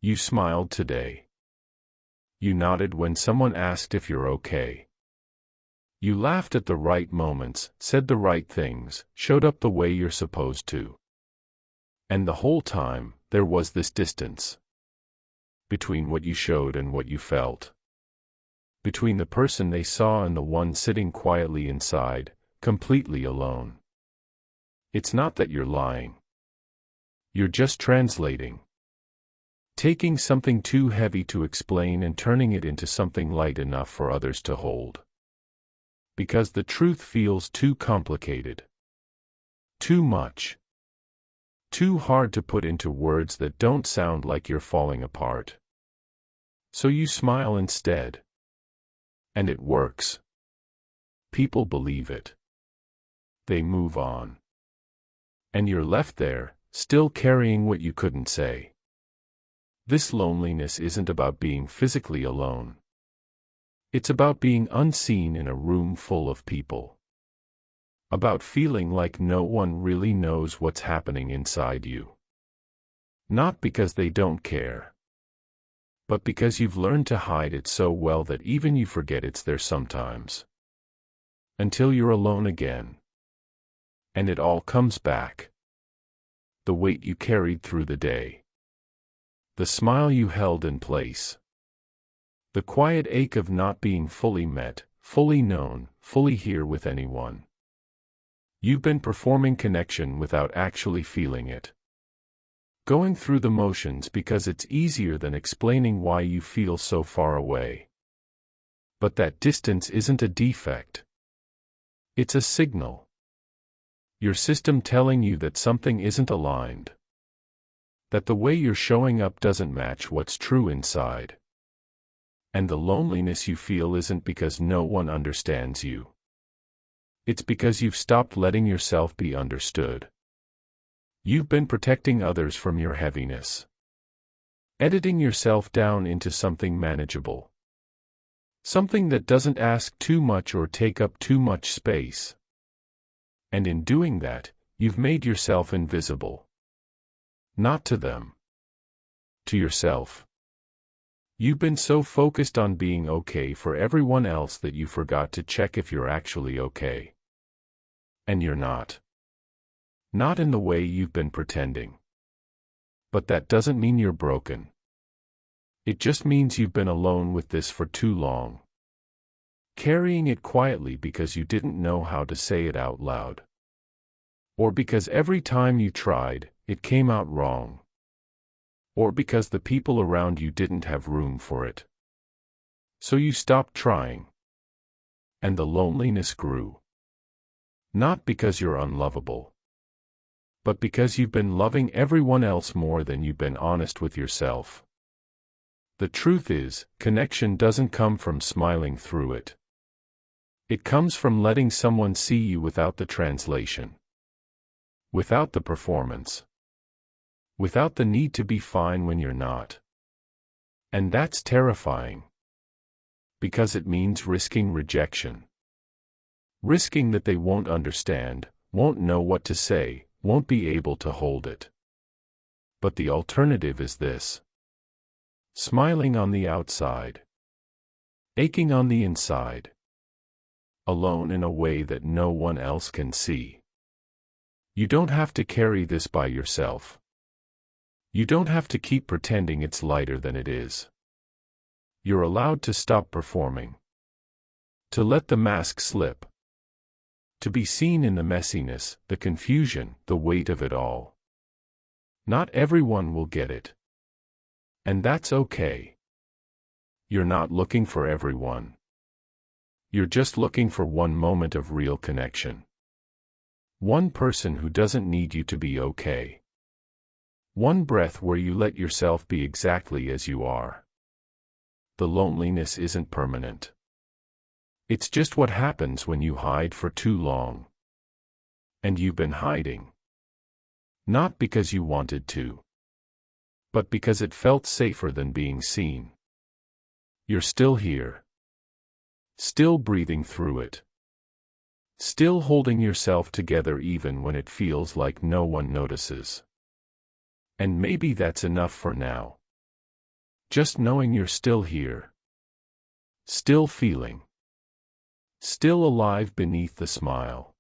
You smiled today. You nodded when someone asked if you're okay. You laughed at the right moments, said the right things, showed up the way you're supposed to. And the whole time, there was this distance between what you showed and what you felt. Between the person they saw and the one sitting quietly inside, completely alone. It's not that you're lying. You're just translating. Taking something too heavy to explain and turning it into something light enough for others to hold. Because the truth feels too complicated. Too much. Too hard to put into words that don't sound like you're falling apart. So you smile instead. And it works. People believe it. They move on. And you're left there, still carrying what you couldn't say. This loneliness isn't about being physically alone. It's about being unseen in a room full of people. About feeling like no one really knows what's happening inside you. Not because they don't care, but because you've learned to hide it so well that even you forget it's there sometimes. Until you're alone again. And it all comes back. The weight you carried through the day. The smile you held in place. The quiet ache of not being fully met, fully known, fully here with anyone. You've been performing connection without actually feeling it. Going through the motions because it's easier than explaining why you feel so far away. But that distance isn't a defect. It's a signal. Your system telling you that something isn't aligned. That the way you're showing up doesn't match what's true inside. And the loneliness you feel isn't because no one understands you. It's because you've stopped letting yourself be understood. You've been protecting others from your heaviness. Editing yourself down into something manageable. Something that doesn't ask too much or take up too much space. And in doing that, you've made yourself invisible. Not to them. To yourself. You've been so focused on being okay for everyone else that you forgot to check if you're actually okay. And you're not. Not in the way you've been pretending. But that doesn't mean you're broken. It just means you've been alone with this for too long. Carrying it quietly because you didn't know how to say it out loud. Or because every time you tried, it came out wrong. Or because the people around you didn't have room for it. So you stopped trying. And the loneliness grew. Not because you're unlovable. But because you've been loving everyone else more than you've been honest with yourself. The truth is, connection doesn't come from smiling through it. It comes from letting someone see you without the translation. Without the performance. Without the need to be fine when you're not. And that's terrifying. Because it means risking rejection. Risking that they won't understand, won't know what to say, won't be able to hold it. But the alternative is this. Smiling on the outside. Aching on the inside. Alone in a way that no one else can see. You don't have to carry this by yourself. You don't have to keep pretending it's lighter than it is. You're allowed to stop performing. To let the mask slip. To be seen in the messiness, the confusion, the weight of it all. Not everyone will get it. And that's okay. You're not looking for everyone. You're just looking for one moment of real connection. One person who doesn't need you to be okay. One breath where you let yourself be exactly as you are. The loneliness isn't permanent. It's just what happens when you hide for too long. And you've been hiding. Not because you wanted to. But because it felt safer than being seen. You're still here. Still breathing through it. Still holding yourself together even when it feels like no one notices. And maybe that's enough for now. Just knowing you're still here. Still feeling. Still alive beneath the smile.